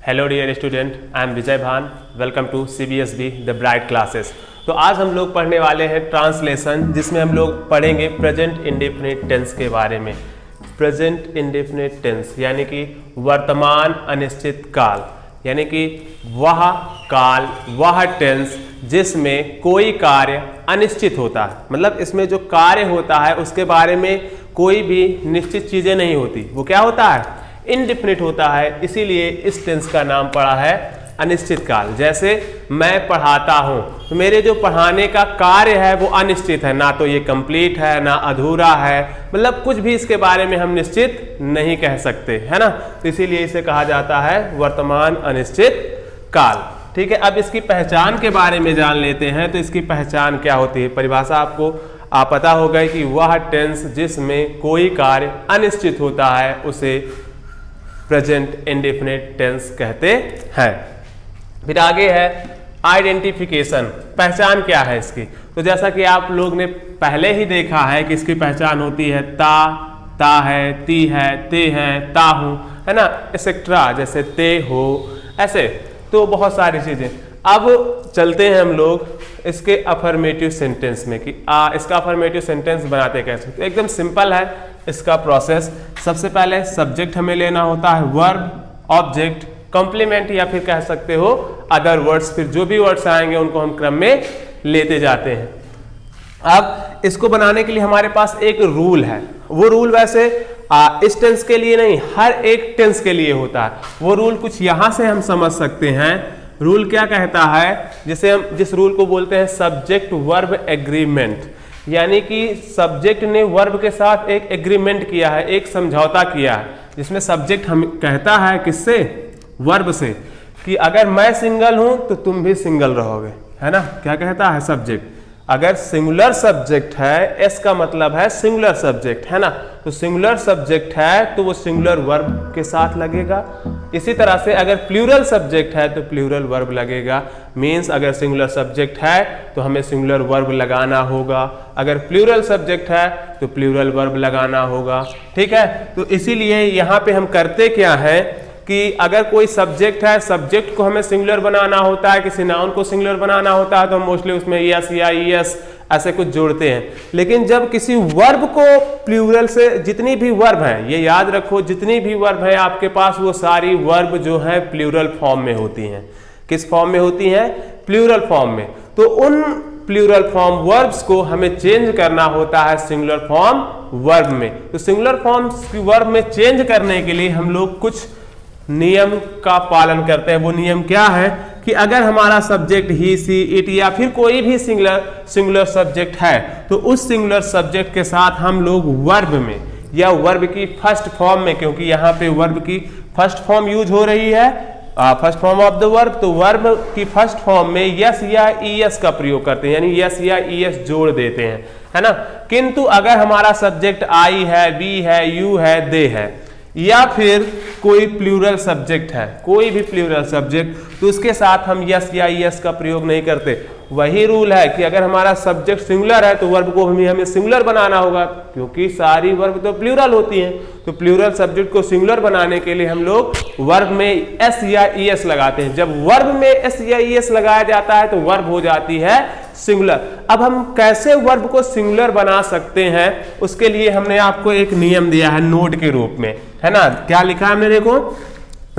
Hello dear student, I am Vijay Bhan. Welcome to CBSB the bright classes. तो आज हम लोग पढ़ने वाले हैं ट्रांसलेशन, जिसमें हम लोग पढ़ेंगे प्रेजेंट इंडेफिनिट टेंस के बारे में। प्रेजेंट इंडेफिनिट टेंस यानी कि वर्तमान अनिश्चित काल, यानी कि वह काल, वह टेंस जिसमें कोई कार्य अनिश्चित होता है। मतलब इसमें जो कार्य होता है उसके बारे में कोई भी निश्चित चीजें नहीं होती। वो क्या होता है? इनडिफिनिट होता है। इसीलिए इस टेंस का नाम पड़ा है अनिश्चित काल। जैसे मैं पढ़ाता हूं तो मेरे जो पढ़ाने का कार्य है वो अनिश्चित है, ना तो ये कंप्लीट है ना अधूरा है। मतलब कुछ भी इसके बारे में हम निश्चित नहीं कह सकते, है ना। तो इसीलिए इसे कहा जाता है वर्तमान अनिश्चित काल। ठीक है, अब इसकी पहचान के बारे में जान लेते हैं। तो इसकी पहचान क्या होती है? परिभाषा आपको पता होगा कि वह टेंस जिसमें कोई कार्य अनिश्चित होता है उसे प्रेजेंट इंडेफिनिट टेंस कहते हैं। फिर आगे है आइडेंटिफिकेशन। पहचान क्या है इसकी? तो जैसा कि आप लोग ने पहले ही देखा है कि इसकी पहचान होती है ता है, ती है, ते है, ता हूं, है ना, एक्सेट्रा। जैसे ते हो, ऐसे तो बहुत सारी चीजें। अब चलते हैं हम लोग इसके अफर्मेटिव सेंटेंस में कि इसका अफर्मेटिव सेंटेंस बनाते कैसे। तो एकदम सिंपल है इसका प्रोसेस। सबसे पहले सब्जेक्ट हमें लेना होता है, वर्ब, ऑब्जेक्ट, कॉम्प्लीमेंट या फिर कह सकते हो अदर वर्ड्स। फिर जो भी वर्ड्स आएंगे उनको हम क्रम में लेते जाते हैं। अब इसको बनाने के लिए हमारे पास एक रूल है। वो रूल वैसे इस टेंस के लिए नहीं, हर एक टेंस के लिए होता है। वो रूल कुछ यहां से हम समझ सकते हैं। रूल क्या कहता है? जिस रूल को बोलते हैं सब्जेक्ट वर्ब एग्रीमेंट, यानी कि सब्जेक्ट ने वर्ब के साथ एक एग्रीमेंट किया है, एक समझौता किया है, जिसमें सब्जेक्ट हम कहता है किससे? वर्ब से, कि अगर मैं सिंगल हूं तो तुम भी सिंगल रहोगे, है ना। क्या कहता है सब्जेक्ट? अगर सिंगुलर सब्जेक्ट है, एस का मतलब है सिंगुलर सब्जेक्ट, है ना। तो सिंगुलर सब्जेक्ट है तो वो सिंगुलर वर्ब के साथ लगेगा। इसी तरह से अगर प्लूरल सब्जेक्ट है तो प्लूरल वर्ब लगेगा। मीन्स अगर सिंगुलर सब्जेक्ट है तो हमें सिंगुलर वर्ब लगाना होगा, अगर प्लूरल सब्जेक्ट है तो प्लूरल वर्ब लगाना होगा। ठीक है, तो इसीलिए यहाँ पे हम करते क्या है कि अगर कोई सब्जेक्ट है, सब्जेक्ट को हमें सिंगुलर बनाना होता है, किसी नाउन को सिंगुलर बनाना होता है, तो हम मोस्टली उसमें यस या ईएस ऐसे कुछ जोड़ते हैं। लेकिन जब किसी वर्ब को प्लूरल से, जितनी भी वर्ब हैं, ये याद रखो, जितनी भी वर्ब है आपके पास वो सारी वर्ब जो है प्लूरल फॉर्म में होती हैं। किस फॉर्म में होती हैं? प्लूरल फॉर्म में। तो उन प्लूरल फॉर्म वर्ब्स को हमें चेंज करना होता है सिंगुलर फॉर्म वर्ब में। तो सिंगुलर फॉर्म वर्ब में चेंज करने के लिए हम लोग कुछ नियम का पालन करते हैं। वो नियम क्या है कि अगर हमारा सब्जेक्ट ही, सी, इट या फिर कोई भी सिंगुलर सब्जेक्ट है तो उस सिंगुलर सब्जेक्ट के साथ हम लोग वर्ब में या वर्ब की फर्स्ट फॉर्म में, क्योंकि यहाँ पे वर्ब की फर्स्ट फॉर्म यूज हो रही है, first form of the verb, तो वर्ब की फर्स्ट फॉर्म में यस या ईएस का प्रयोग करते हैं, यानी यस या ईएस जोड़ देते हैं, है ना। किंतु अगर हमारा सब्जेक्ट आई है, बी है, यू है, दे है, या फिर कोई प्लूरल सब्जेक्ट है, कोई भी प्लूरल सब्जेक्ट, तो उसके साथ हम यस या ईएस का प्रयोग नहीं करते। वही रूल है कि अगर हमारा सब्जेक्ट सिंगुलर है तो वर्ब को हमें सिंगुलर बनाना होगा, क्योंकि सारी वर्ब तो प्लूरल होती हैं। तो प्लूरल सब्जेक्ट को सिंगुलर बनाने के लिए हम लोग वर्ब में एस या ईएस लगाते हैं। जब वर्ब में एस या ईएस लगाया जाता है तो वर्ब हो जाती है सिंगुलर। अब हम कैसे वर्ब को सिंगुलर बना सकते हैं, उसके लिए हमने आपको एक नियम दिया है नोट के रूप में, है ना। क्या लिखा है हमने? देखो,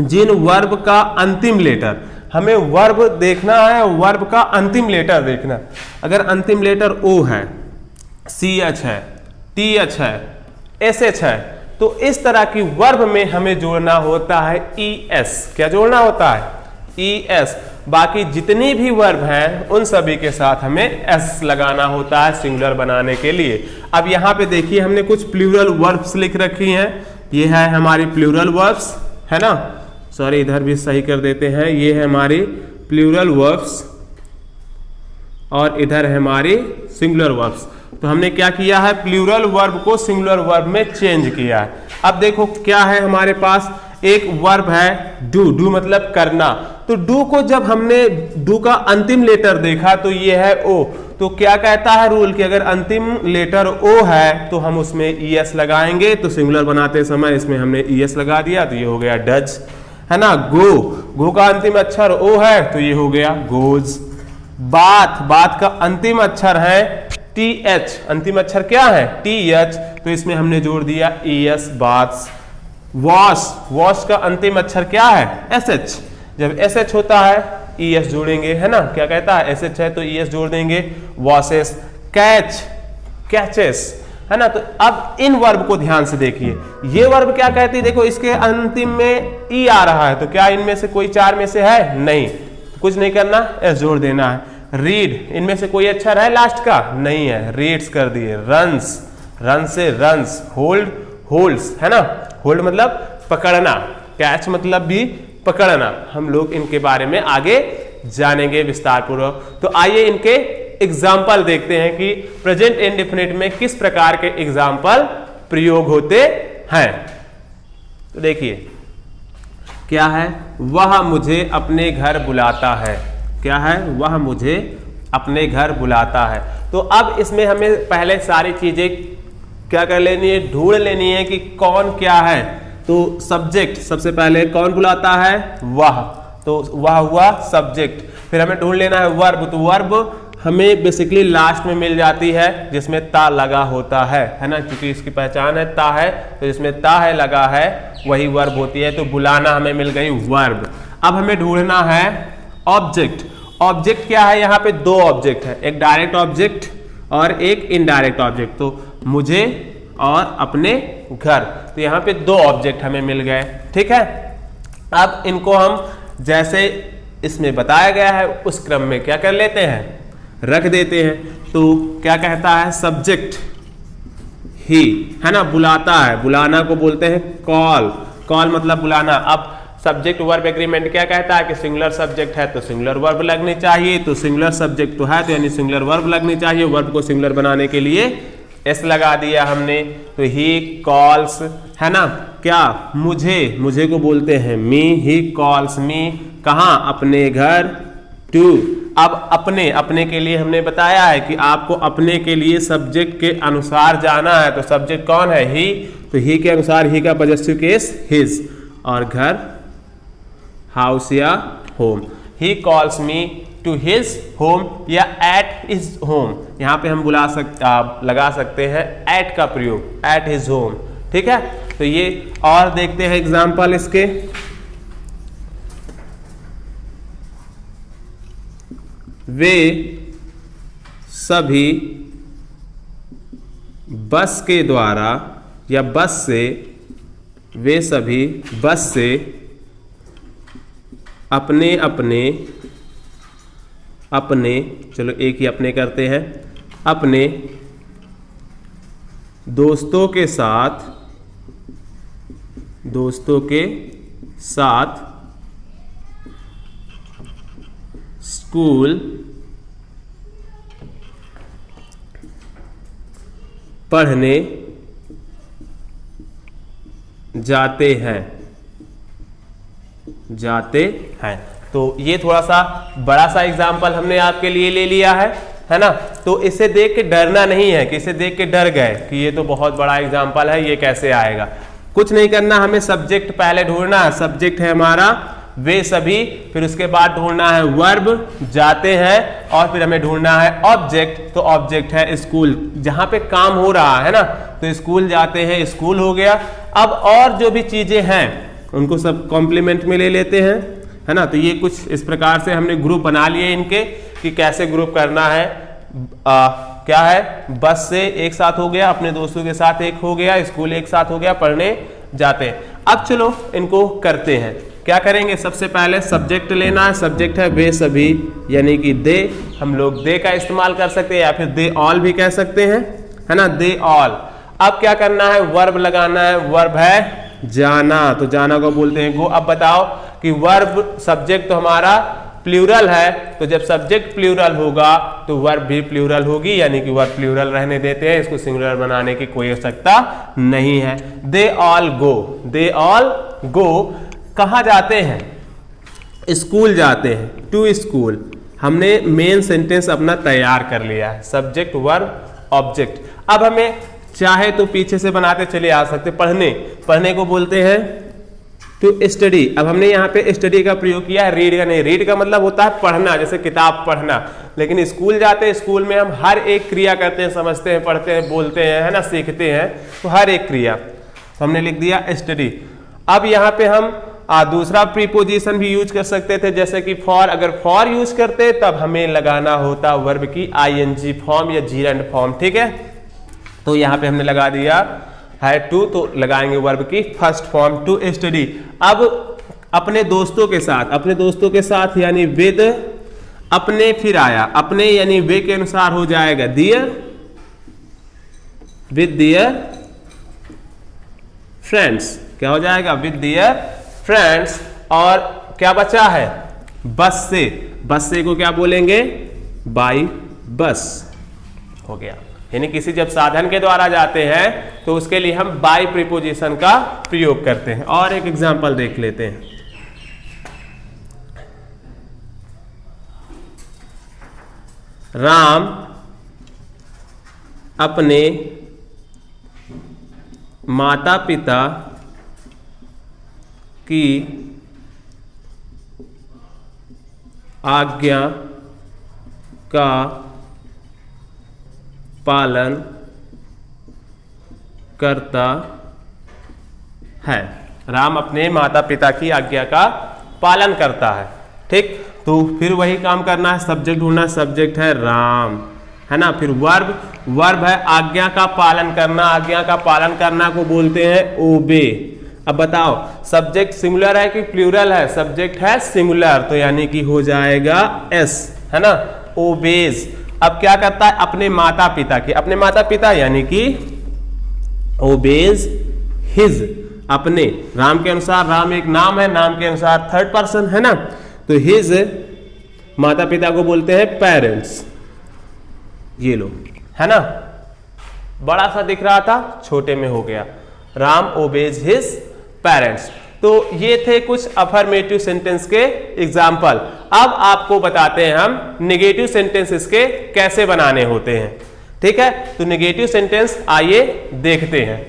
जिन वर्ब का अंतिम लेटर, हमें वर्ब देखना है, वर्ब का अंतिम लेटर देखना। अगर अंतिम लेटर ओ है, सी एच है, टी एच है, एस एच है, तो इस तरह की वर्ब में हमें जोड़ना होता है ई एस। क्या जोड़ना होता है? E S. बाकी जितनी भी वर्ब हैं उन सभी के साथ हमें एस लगाना होता है सिंगुलर बनाने के लिए। अब यहाँ पे देखिए हमने कुछ प्लूरल वर्ब्स लिख रखी हैं। ये है हमारी प्लूरल वर्ब्स, है ना। सॉरी, इधर भी सही कर देते हैं। ये है हमारी प्लूरल वर्ब्स और इधर है हमारी सिंगुलर वर्ब्स। तो हमने क्या किया है? प्लूरल वर्ब को सिंगुलर वर्ब में चेंज किया है। अब देखो क्या है हमारे पास, एक वर्ब है डू। डू मतलब करना। तो डू को जब हमने डू का अंतिम लेटर देखा तो ये है ओ। तो क्या कहता है रूल कि अगर अंतिम लेटर ओ है तो हम उसमें ईएस लगाएंगे। तो सिंगुलर बनाते समय इसमें हमने ईएस लगा दिया, तो ये हो गया डज, है ना। गो का अंतिम अक्षर ओ है तो ये हो गया गोज। बात का अंतिम अक्षर है टी एच, अंतिम अक्षर क्या है टी एच, तो इसमें हमने जोड़ दिया ई एस बाथ्स। वॉश का अंतिम अक्षर क्या है एस एच, जब एस एच होता है ई एस जोड़ेंगे, है ना। क्या कहता है एस एच है तो ई एस जोड़ देंगे, वॉशेस। कैचेस, है ना। तो अब इन वर्ब को ध्यान से देखिए, ये वर्ब क्या कहती है, देखो इसके अंतिम में ई आ रहा है तो क्या इनमें से कोई चार में से है, नहीं, तो कुछ नहीं करना, एस जोड़ देना है। रीड, इनमें से कोई अक्षर है लास्ट का, नहीं है, रीड्स कर दिए। रन से रन्स। होल्ड्स, है ना, होल्ड मतलब पकड़ना, कैच मतलब भी पकड़ना। हम लोग इनके बारे में आगे जानेंगे विस्तार पूर्वक। तो आइए इनके एग्जाम्पल देखते हैं कि प्रेजेंट इंडेफिनिट में किस प्रकार के एग्जाम्पल प्रयोग होते हैं। तो देखिए क्या है, वह मुझे अपने घर बुलाता है। क्या है, वह मुझे अपने घर बुलाता है। तो अब इसमें हमें पहले सारी चीजें क्या कर लेनी है, ढूंढ लेनी है कि कौन क्या है। तो सब्जेक्ट सबसे पहले कौन बुलाता है, वह, तो वह हुआ सब्जेक्ट। फिर हमें ढूंढ लेना है वर्ब, तो वर्ब हमें बेसिकली लास्ट में मिल जाती है जिसमें ता लगा होता है ना, क्योंकि इसकी पहचान है ता है, तो जिसमें ता है लगा है वही वर्ब होती है। तो बुलाना हमें मिल गई वर्ब। अब हमें ढूंढना है ऑब्जेक्ट। ऑब्जेक्ट क्या है, यहाँ पे दो ऑब्जेक्ट है, एक डायरेक्ट ऑब्जेक्ट और एक इनडायरेक्ट ऑब्जेक्ट। तो मुझे और अपने घर, तो यहाँ पे दो ऑब्जेक्ट हमें मिल गए, ठीक है। अब इनको हम जैसे इसमें बताया गया है उस क्रम में क्या कर लेते हैं, रख देते हैं। तो क्या कहता है, सब्जेक्ट ही, है ना, बुलाता है, बुलाना को बोलते हैं कॉल। कॉल मतलब बुलाना। अब सब्जेक्ट वर्ब एग्रीमेंट क्या कहता है कि सिंगुलर सब्जेक्ट है तो सिंगुलर वर्ब लगनी चाहिए, तो सिंगुलर सब्जेक्ट तो है तो यानी सिंगुलर वर्ब लगनी चाहिए। वर्ब को सिंगुलर बनाने के लिए एस लगा दिया हमने, तो ही कॉल्स, है ना। क्या, मुझे को बोलते हैं मी, ही कॉल्स मी, कहाँ, अपने घर, टू। अब अपने के लिए हमने बताया है कि आपको अपने के लिए सब्जेक्ट के अनुसार जाना है, तो सब्जेक्ट कौन है, ही, तो ही के अनुसार ही का पॉजेसिव केस हिज, और घर हाउस या home. He calls me to his home या एट हिज होम। यहाँ पे हम लगा सकते हैं एट का प्रयोग, एट हिज होम, ठीक है। तो ये और देखते हैं एग्जाम्पल इसके। वे सभी बस के द्वारा या बस से, वे सभी बस से अपने चलो एक ही अपने करते हैं, अपने दोस्तों के साथ स्कूल पढ़ने जाते हैं। तो ये थोड़ा सा बड़ा सा एग्जाम्पल हमने आपके लिए ले लिया है ना। तो इसे देख के डरना नहीं है कि इसे देख के डर गए कि ये तो बहुत बड़ा एग्जाम्पल है, ये कैसे आएगा। कुछ नहीं करना, हमें सब्जेक्ट पहले ढूंढना है। सब्जेक्ट है हमारा वे सभी, फिर उसके बाद ढूंढना है वर्ब जाते हैं, और फिर हमें ढूंढना है ऑब्जेक्ट। तो ऑब्जेक्ट है स्कूल, जहां पे काम हो रहा है ना, तो स्कूल जाते हैं, स्कूल हो गया। अब और जो भी चीजें हैं उनको सब कॉम्प्लीमेंट में ले लेते हैं, है ना। तो ये कुछ इस प्रकार से हमने ग्रुप बना लिए इनके कि कैसे ग्रुप करना है। क्या है, बस से एक साथ हो गया, अपने दोस्तों के साथ एक हो गया, स्कूल एक साथ हो गया, पढ़ने जाते हैं। अब चलो इनको करते हैं। क्या करेंगे, सबसे पहले सब्जेक्ट लेना है। सब्जेक्ट है वे सभी, यानी कि दे, हम लोग दे का इस्तेमाल कर सकते हैं या फिर दे ऑल भी कह सकते हैं, है ना, दे ऑल। अब क्या करना है, वर्ब लगाना है। वर्ब है जाना, तो जाना को बोलते हैं गो। अब बताओ कि वर्ब सब्जेक्ट तो हमारा प्लूरल है, तो जब सब्जेक्ट प्लूरल होगा तो वर्ब भी प्लूरल होगी, यानी कि वर्ब प्लूरल रहने देते हैं, इसको सिंगुलर बनाने की कोई आवश्यकता नहीं है। They all go, they all go. कहाँ जाते हैं, स्कूल जाते हैं, टू स्कूल। हमने मेन सेंटेंस अपना तैयार कर लिया है, सब्जेक्ट वर्ब ऑब्जेक्ट। अब हमें चाहे तो पीछे से बनाते चले आ सकते। पढ़ने को बोलते हैं टू स्टडी। अब हमने यहाँ पे स्टडी का प्रयोग किया है, रीड का नहीं। रीड का मतलब होता है पढ़ना, जैसे किताब पढ़ना, लेकिन स्कूल जाते हैं, स्कूल में हम हर एक क्रिया करते हैं, समझते हैं, पढ़ते हैं, बोलते हैं, है ना, सीखते हैं, तो हर एक क्रिया हमने लिख दिया स्टडी। अब यहाँ पे हम दूसरा प्रीपोजिशन भी यूज कर सकते थे, जैसे कि फॉर। अगर फॉर यूज करते तब हमें लगाना होता वर्ब की आईएनजी फॉर्म या जीरेंड फॉर्म, ठीक है। तो यहाँ पे हमने लगा दिया है टू, तो लगाएंगे वर्ब की फर्स्ट फॉर्म टू स्टडी। अब अपने दोस्तों के साथ यानी विद, अपने फिर आया अपने यानी वे के अनुसार हो जाएगा दियर, विद दियर फ्रेंड्स। क्या हो जाएगा? With their friends. और क्या बचा है? बस से। बस से को क्या बोलेंगे? बाय बस। हो गया। यानी किसी जब साधन के द्वारा जाते हैं तो उसके लिए हम बाय प्रीपोजिशन का प्रयोग करते हैं। और एक एग्जांपल देख लेते हैं। राम अपने माता पिता की आज्ञा का पालन करता है। राम अपने माता पिता की आज्ञा का पालन करता है, ठीक। तो फिर वही काम करना है, सब्जेक्ट ढूंढना। सब्जेक्ट है राम, है ना। फिर वर्ब है आज्ञा का पालन करना। आज्ञा का पालन करना को बोलते हैं ओबे। अब बताओ सब्जेक्ट सिंगुलर है कि प्लूरल है? सब्जेक्ट है सिंगुलर, तो यानी कि हो जाएगा एस, है ना, ओबेज। अब क्या करता है? अपने माता पिता की, अपने माता पिता यानी कि ओबेज हिज, अपने। राम के अनुसार, राम एक नाम है, नाम के अनुसार थर्ड पर्सन, है ना, तो हिज माता पिता को बोलते हैं पेरेंट्स। ये लो, है ना, बड़ा सा दिख रहा था, छोटे में हो गया। Ram obeys his parents. तो ये थे कुछ अफर्मेटिव सेंटेंस के एग्जाम्पल। अब आपको बताते हैं हम नेगेटिव सेंटेंस इसके कैसे बनाने होते हैं, ठीक है। तो नेगेटिव सेंटेंस आइए देखते हैं।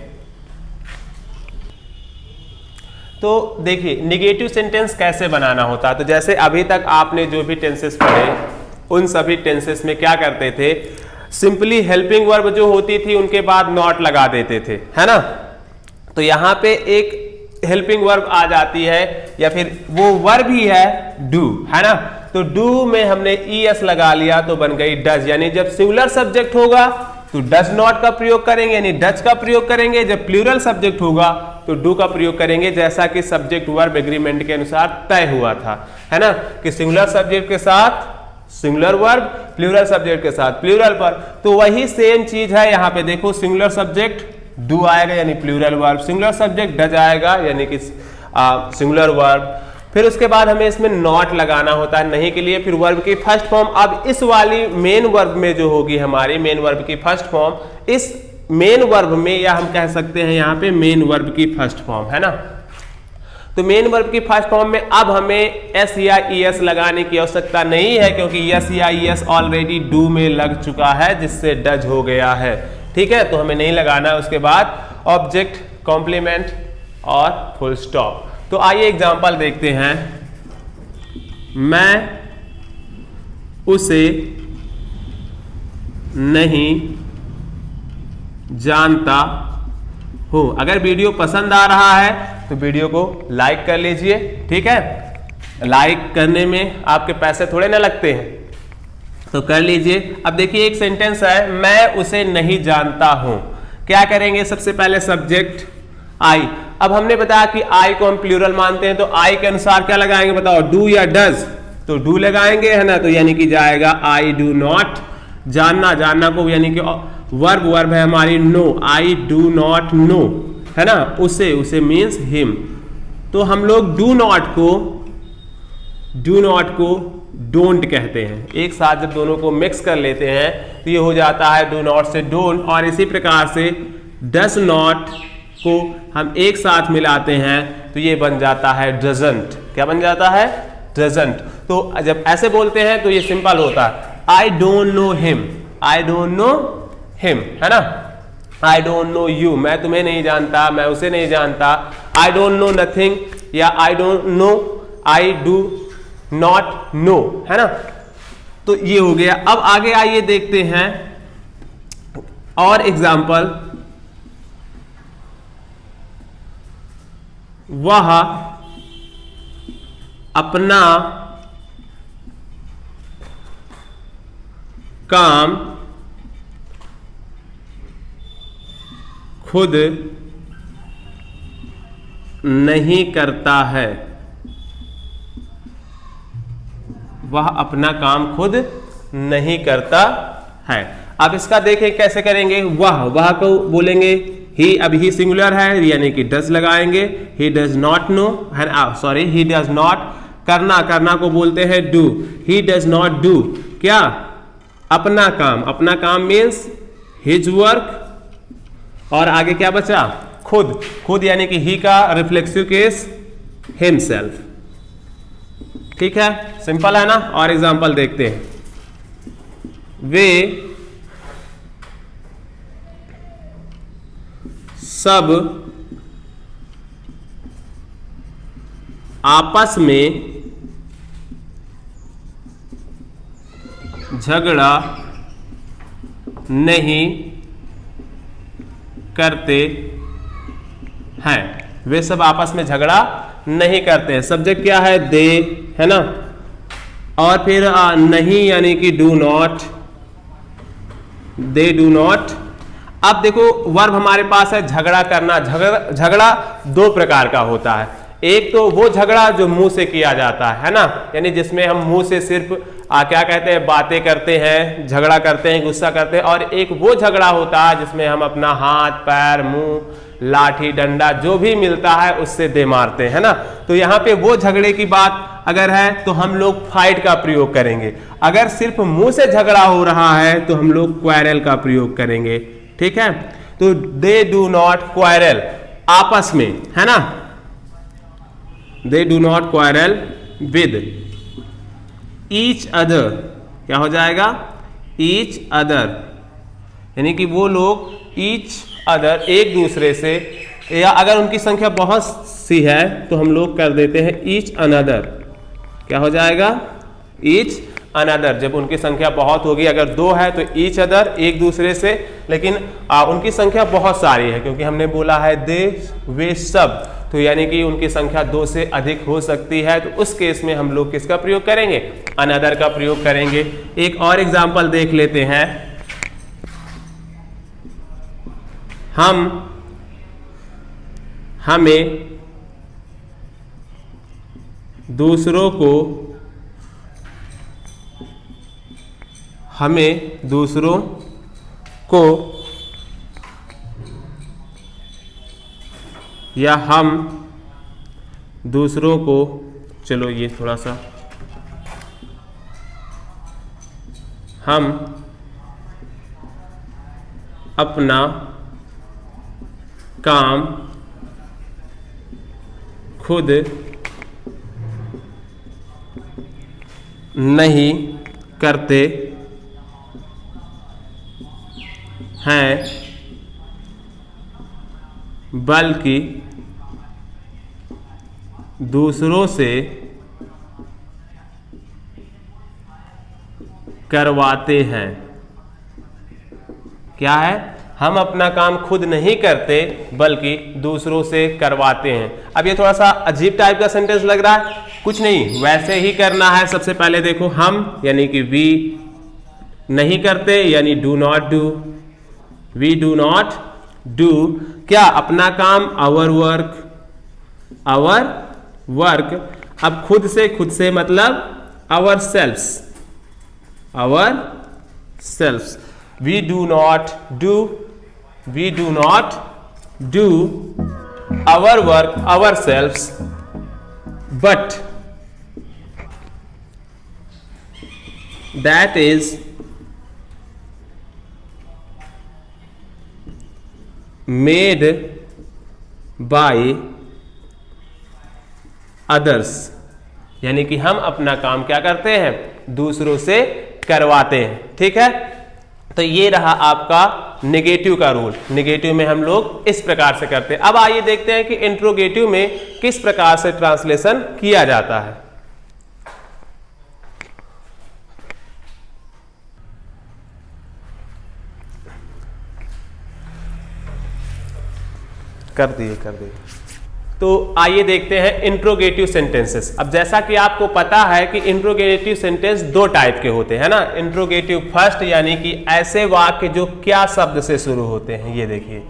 तो देखिए नेगेटिव सेंटेंस कैसे बनाना होता है। तो जैसे अभी तक आपने जो भी टेंसेस पढ़े उन सभी टेंसेस में क्या करते थे? सिंपली हेल्पिंग वर्ब जो होती थी उनके बाद नॉट लगा देते थे, है ना। तो यहां पे एक हेल्पिंग वर्ब आ जाती है, या फिर वो वर्ब ही है डू, है ना। तो डू में हमने ईएस लगा लिया तो बन गई डज। यानी जब सिंगुलर सब्जेक्ट होगा तो डज नॉट का प्रयोग करेंगे, यानी डज का प्रयोग करेंगे। जब प्लूरल सब्जेक्ट होगा तो डू का प्रयोग करेंगे, जैसा कि सब्जेक्ट वर्ब एग्रीमेंट के अनुसार तय हुआ था, है ना, कि सिंगुलर सब्जेक्ट के साथ सिंगुलर वर्ब, प्लूरल सब्जेक्ट के साथ प्लूरल पर। तो वही सेम चीज है यहाँ पे। देखो सिंगुलर सब्जेक्ट डू आएगा यानी plural verb, singular subject does आएगा यानी कि सिंगुलर वर्ब। फिर उसके बाद हमें इसमें नॉट लगाना होता है नहीं के लिए। फिर वर्ब की फर्स्ट फॉर्म, अब इस वाली मेन वर्ब में जो होगी हमारी मेन वर्ब की फर्स्ट फॉर्म, इस मेन वर्ब में, या हम कह सकते हैं यहाँ पे मेन वर्ब की फर्स्ट फॉर्म, है ना। तो मेन वर्ब की फर्स्ट फॉर्म में अब हमें एस या ईएस लगाने की आवश्यकता नहीं है, क्योंकि एस या ईएस ऑलरेडी डू में लग चुका है, जिससे डज हो गया है, ठीक है। तो हमें नहीं लगाना है। उसके बाद ऑब्जेक्ट, कॉम्प्लीमेंट और फुल स्टॉप। तो आइए एग्जांपल देखते हैं। मैं उसे नहीं जानता हूं। अगर वीडियो पसंद आ रहा है तो वीडियो को लाइक कर लीजिए, ठीक है। लाइक करने में आपके पैसे थोड़े ना लगते हैं, तो कर लीजिए। अब देखिए एक सेंटेंस है, मैं उसे नहीं जानता हूं। क्या करेंगे? सबसे पहले सब्जेक्ट आई। अब हमने बताया कि आई को हम प्लूरल मानते हैं, तो आई के अनुसार क्या लगाएंगे बताओ? डू या डज? तो डू लगाएंगे, है ना। तो यानी कि जाएगा आई डू नॉट। जानना, जानना को यानी कि वर्ब है हमारी know. I do not know, है ना। उसे मीन्स हिम। तो हम लोग डू नॉट को डोंट कहते हैं। एक साथ जब दोनों को मिक्स कर लेते हैं तो ये हो जाता है डू नॉट से डोंट। और इसी प्रकार से डज नॉट को हम एक साथ मिलाते हैं तो ये बन जाता है डजंट। क्या बन जाता है? डजंट। तो जब ऐसे बोलते हैं तो ये सिंपल होता है, I don't know him, I don't know him, है ना। आई डोंट नो यू, मैं तुम्हें नहीं जानता, मैं उसे नहीं जानता। आई डोंट नो नथिंग या I don't know, I do not know, है ना। तो ये हो गया। अब आगे आइए देखते हैं और एग्जाम्पल। वह अपना काम खुद नहीं करता है। वह अपना काम खुद नहीं करता है। अब इसका देखें कैसे करेंगे। वह को बोलेंगे ही, अब ही सिंगुलर है यानी कि डज लगाएंगे। ही डज नॉट नो है, सॉरी ही डज नॉट। करना को बोलते हैं do. He does not do क्या, अपना काम मीन्स हिज वर्क। और आगे क्या बचा, खुद यानी कि ही का रिफ्लेक्सिव केस हिमसेल्फ। ठीक है, सिंपल है ना। और एग्जांपल देखते हैं। वे सब आपस में झगड़ा नहीं करते हैं। वे सब आपस में झगड़ा नहीं करते हैं। सब्जेक्ट क्या है, दे, है ना। और फिर नहीं यानी कि do not, they do not. अब देखो वर्ब हमारे पास है झगड़ा करना। झगड़ा दो प्रकार का होता है। एक तो वो झगड़ा जो मुंह से किया जाता है ना, यानी जिसमें हम मुंह से सिर्फ क्या कहते हैं, बातें करते हैं, झगड़ा करते हैं, गुस्सा करते हैं। और एक वो झगड़ा होता है जिसमें हम अपना हाथ, पैर, मुंह, लाठी, डंडा जो भी मिलता है उससे दे मारते हैं ना। तो यहाँ पे वो झगड़े की बात अगर है तो हम लोग फाइट का प्रयोग करेंगे। अगर सिर्फ मुंह से झगड़ा हो रहा है तो हम लोग क्वारल का प्रयोग करेंगे। ठीक है, तो दे डू नॉट क्वारल, आपस में, है ना। They do not quarrel with each other. क्या हो जाएगा, ईच अदर, यानी कि वो लोग ईच अदर एक दूसरे से, या अगर उनकी संख्या बहुत सी है तो हम लोग कर देते हैं ईच अनदर। क्या हो जाएगा, ईच अनदर। जब उनकी संख्या बहुत होगी, अगर दो है तो ईच अदर एक दूसरे से, लेकिन उनकी संख्या बहुत सारी है क्योंकि हमने बोला है दे, वे सब, तो यानी कि उनकी संख्या दो से अधिक हो सकती है। तो उस केस में हम लोग किसका प्रयोग करेंगे, अनदर का प्रयोग करेंगे। एक और एग्जांपल देख लेते हैं। हमें दूसरों को या हम दूसरों को, चलो ये थोड़ा सा, हम अपना काम खुद नहीं करते हैं बल्कि दूसरों से करवाते हैं। क्या है, हम अपना काम खुद नहीं करते बल्कि दूसरों से करवाते हैं। अब ये थोड़ा सा अजीब टाइप का सेंटेंस लग रहा है, कुछ नहीं, वैसे ही करना है। सबसे पहले देखो, हम यानी कि वी नहीं करते यानी do not do, we do not do क्या, अपना काम, आवर वर्क। अब खुद से मतलब ourselves. We do not do our work, ourselves, but that is made by others, यानी कि हम अपना काम क्या करते हैं, दूसरों से करवाते हैं। ठीक है, तो ये रहा आपका नेगेटिव का रूल, नेगेटिव में हम लोग इस प्रकार से करते हैं। अब आइए देखते हैं कि इंट्रोगेटिव में किस प्रकार से ट्रांसलेशन किया जाता है। कर दिए। तो आइए देखते हैं इंट्रोगेटिव सेंटेंसेस। अब जैसा कि आपको पता है कि इंट्रोगेटिव सेंटेंस दो टाइप के होते हैं ना। इंट्रोगेटिव फर्स्ट यानी कि ऐसे वाक्य जो क्या शब्द से शुरू होते हैं, ये देखिए,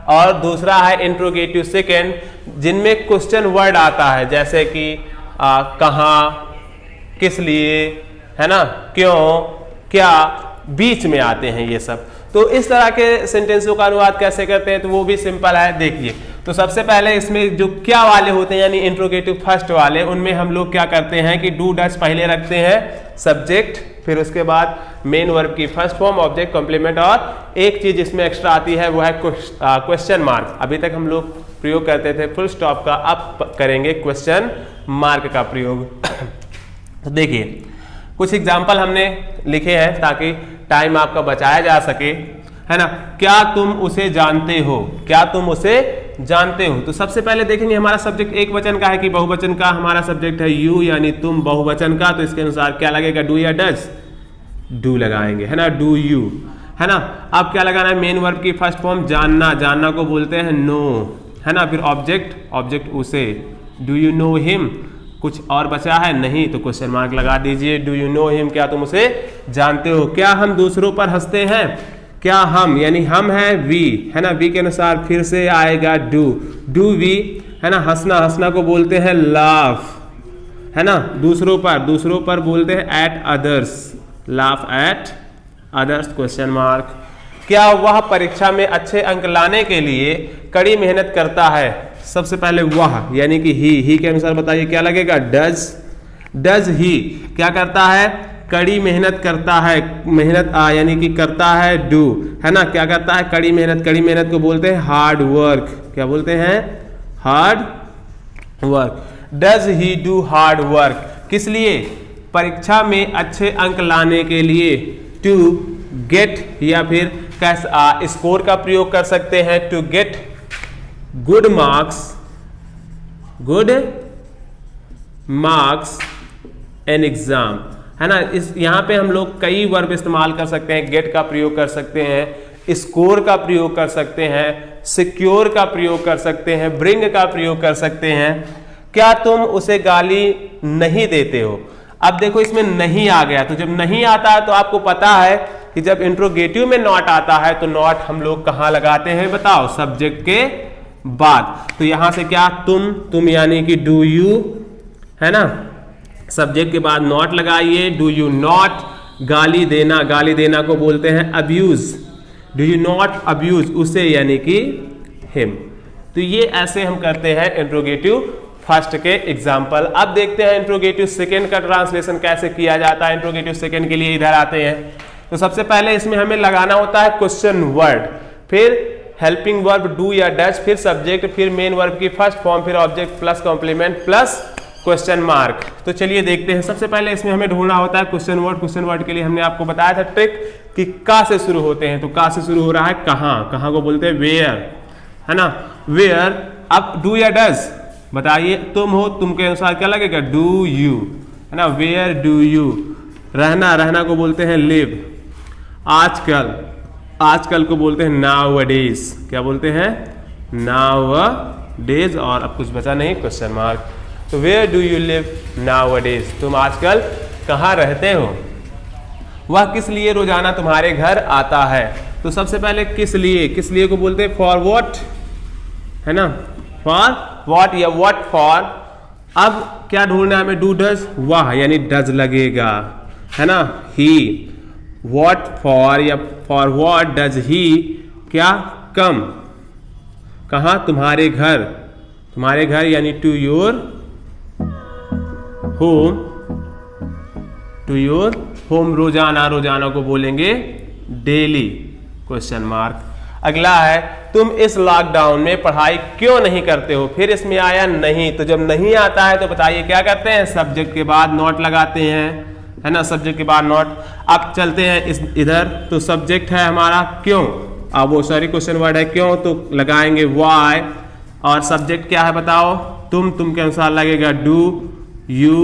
और दूसरा है इंट्रोगेटिव सेकेंड जिनमें क्वेश्चन वर्ड आता है, जैसे कि कहाँ, किस लिए, है ना, क्यों, क्या, बीच में आते हैं ये सब। तो इस तरह के सेंटेंसों का अनुवाद कैसे करते हैं, तो वो भी सिंपल है, देखिए। तो सबसे पहले इसमें जो क्या वाले होते हैं यानी इंट्रोगेटिव फर्स्ट वाले, उनमें हम लोग क्या करते हैं कि डू डज पहले रखते हैं सब्जेक्ट, फिर उसके बाद मेन वर्ब की फर्स्ट फॉर्म, ऑब्जेक्ट, कॉम्प्लीमेंट, और एक चीज इसमें एक्स्ट्रा आती है वो है क्वेश्चन मार्क। अभी तक हम लोग प्रयोग करते थे फुल स्टॉप का, अब करेंगे क्वेश्चन मार्क का प्रयोग। तो देखिए कुछ एग्जाम्पल हमने लिखे हैं ताकि टाइम आपका बचाया जा सके, है ना। क्या तुम उसे जानते हो, क्या तुम उसे जानते हो। तो सबसे पहले देखेंगे हमारा सब्जेक्ट एक वचन का है कि बहुवचन का। हमारा सब्जेक्ट है यू यानी तुम, बहुवचन का, तो इसके अनुसार क्या लगेगा, डू या डज, डू लगाएंगे, है ना, डू यू, है ना। अब क्या लगाना है, मेन वर्ब की फर्स्ट फॉर्म जानना, जानना को बोलते हैं नो, है ना। फिर ऑब्जेक्ट, ऑब्जेक्ट उसे, डू यू नो हिम, कुछ और बचा है नहीं तो क्वेश्चन मार्क लगा दीजिए, डू यू नो हिम, क्या तुम उसे जानते हो। क्या हम दूसरों पर हंसते हैं, क्या हम यानी हम है वी, है ना, वी के अनुसार फिर से आएगा डू, डू वी, है ना। हंसना, हंसना को बोलते हैं लाफ, है ना, दूसरों पर बोलते हैं at others, laugh at others, question mark. क्या वह परीक्षा में अच्छे अंक लाने के लिए कड़ी मेहनत करता है। सबसे पहले वह यानी कि ही के अनुसार बताइए क्या लगेगा, डज, डज ही क्या करता है, कड़ी मेहनत करता है, मेहनत यानी कि करता है डू, है ना। क्या करता है, कड़ी मेहनत, कड़ी मेहनत को बोलते हैं हार्ड वर्क, क्या बोलते हैं, hard work. Does he do hard work, किस लिए, परीक्षा में अच्छे अंक लाने के लिए, टू गेट, या फिर स्कोर का प्रयोग कर सकते हैं, to get good marks, good marks in exam, है ना। इस यहाँ पे हम लोग कई वर्ब इस्तेमाल कर सकते हैं, गेट का प्रयोग कर सकते हैं, स्कोर का प्रयोग कर सकते हैं, सिक्योर का प्रयोग कर सकते हैं, ब्रिंग का प्रयोग कर सकते हैं। क्या तुम उसे गाली नहीं देते हो। अब देखो इसमें नहीं आ गया, तो जब नहीं आता है तो आपको पता है कि जब इंट्रोगेटिव में नॉट आता है तो नॉट हम लोग कहाँ लगाते हैं, बताओ, सब्जेक्ट के बाद। तो यहां से क्या, तुम यानी कि डू यू, है ना, सब्जेक्ट के बाद नॉट लगाइए, डू यू नॉट। गाली देना, गाली देना को बोलते हैं abuse, do you not abuse उसे यानी कि हिम। तो ये ऐसे हम करते हैं इंट्रोगेटिव फर्स्ट के एग्जाम्पल। अब देखते हैं इंट्रोगेटिव सेकेंड का ट्रांसलेशन कैसे किया जाता है। इंट्रोगेटिव सेकेंड के लिए इधर आते हैं। तो सबसे पहले इसमें हमें लगाना होता है क्वेश्चन वर्ड, फिर हेल्पिंग वर्ब डू या डज, फिर सब्जेक्ट, फिर मेन वर्ब की फर्स्ट फॉर्म, फिर object plus complement plus question mark. तो चलिए देखते हैं। सबसे पहले इसमें हमें ढूंढना होता है क्वेश्चन वर्ड। क्वेश्चन वर्ड के लिए हमने आपको बताया था ट्रिक कि का से शुरू होते हैं। तो का से शुरू हो रहा है कहाँ, कहाँ को बोलते हैं वेयर, है ना, वेयर। अब डू या डज बताइए, तुम हो, तुम के अनुसार क्या लगेगा, डू यू, है ना, वेयर डू यू। रहना, रहना को बोलते हैं लिव। आजकल, आजकल को बोलते हैं नाउअडेज, क्या बोलते हैं, नाउअडेज। और अब कुछ बचा नहीं, क्वेश्चन मार्क। तो where do you live nowadays, तुम आजकल कहाँ रहते हो। वह किस लिए रोजाना तुम्हारे घर आता है। तो सबसे पहले किस लिए, किस लिए को बोलते हैं फॉर व्हाट, है ना, फॉर व्हाट या व्हाट फॉर। अब क्या ढूंढना है हमें, डू डज, वह यानी डज लगेगा, है ना, ही। व्हाट फॉर या फॉर व्हाट डज ही क्या कम, कहाँ, तुम्हारे घर, तुम्हारे घर यानी to your home, to your home. रोजाना, रोजाना को बोलेंगे डेली, क्वेश्चन मार्क। अगला है तुम इस लॉकडाउन में पढ़ाई क्यों नहीं करते हो। फिर इसमें आया नहीं, तो जब नहीं आता है तो बताइए क्या करते हैं, सब्जेक्ट के बाद नॉट लगाते हैं, है ना, सब्जेक्ट के बाद नॉट। अब चलते हैं इधर। तो सब्जेक्ट है हमारा क्यों, अब वो सॉरी क्वेश्चन वर्ड है क्यों, तो लगाएंगे वाई, और सब्जेक्ट क्या है बताओ, तुम के अनुसार लगेगा डू यू,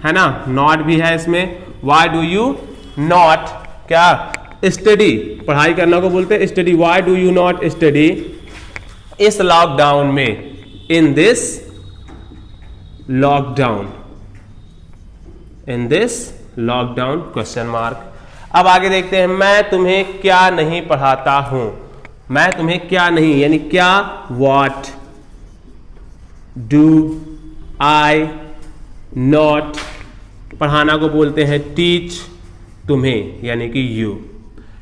है ना, नॉट भी है इसमें, वाई डू यू नॉट क्या स्टडी, पढ़ाई करना को बोलते हैं study, why do you not study इस लॉकडाउन में, in this lockdown, in this lockdown question mark. अब आगे देखते हैं, मैं तुम्हें क्या नहीं पढ़ाता हूं, मैं तुम्हें क्या नहीं यानी क्या, व्हाट डू आई नॉट, पढ़ाना को बोलते हैं टीच, तुम्हें यानी कि यू।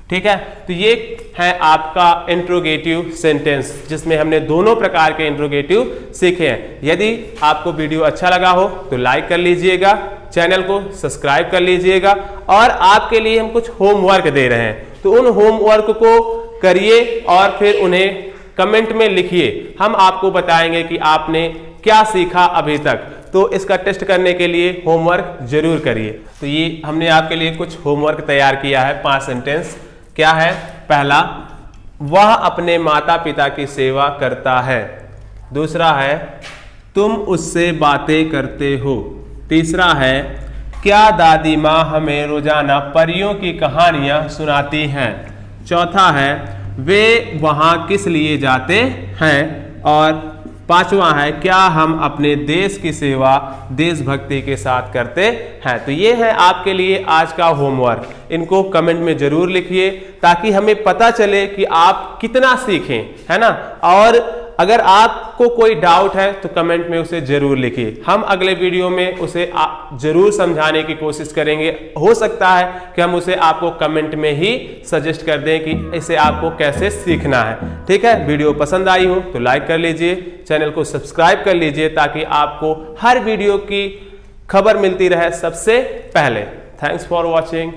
ठीक है, तो ये है आपका इंट्रोगेटिव सेंटेंस जिसमें हमने दोनों प्रकार के इंट्रोगेटिव सीखे हैं। यदि आपको वीडियो अच्छा लगा हो तो लाइक कर लीजिएगा, चैनल को सब्सक्राइब कर लीजिएगा, और आपके लिए हम कुछ होमवर्क दे रहे हैं तो उन होमवर्क को करिए और फिर उन्हें कमेंट में लिखिए। हम आपको बताएंगे कि आपने क्या सीखा अभी तक, तो इसका टेस्ट करने के लिए होमवर्क जरूर करिए। तो ये हमने आपके लिए कुछ होमवर्क तैयार किया है, 5 सेंटेंस। क्या है, पहला, वह अपने माता पिता की सेवा करता है। दूसरा है, तुम उससे बातें करते हो। तीसरा है, क्या दादी माँ हमें रोजाना परियों की कहानियां सुनाती हैं। चौथा है, वे वहाँ किस लिए जाते हैं। और पांचवा है, क्या हम अपने देश की सेवा देशभक्ति के साथ करते हैं। तो ये है आपके लिए आज का होमवर्क, इनको कमेंट में जरूर लिखिए ताकि हमें पता चले कि आप कितना सीखें, है ना। और अगर आपको कोई डाउट है तो कमेंट में उसे जरूर लिखिए, हम अगले वीडियो में उसे जरूर समझाने की कोशिश करेंगे। हो सकता है कि हम उसे आपको कमेंट में ही सजेस्ट कर दें कि इसे आपको कैसे सीखना है। ठीक है, वीडियो पसंद आई हो तो लाइक कर लीजिए, चैनल को सब्सक्राइब कर लीजिए ताकि आपको हर वीडियो की खबर मिलती रहे सबसे पहले। Thanks for watching.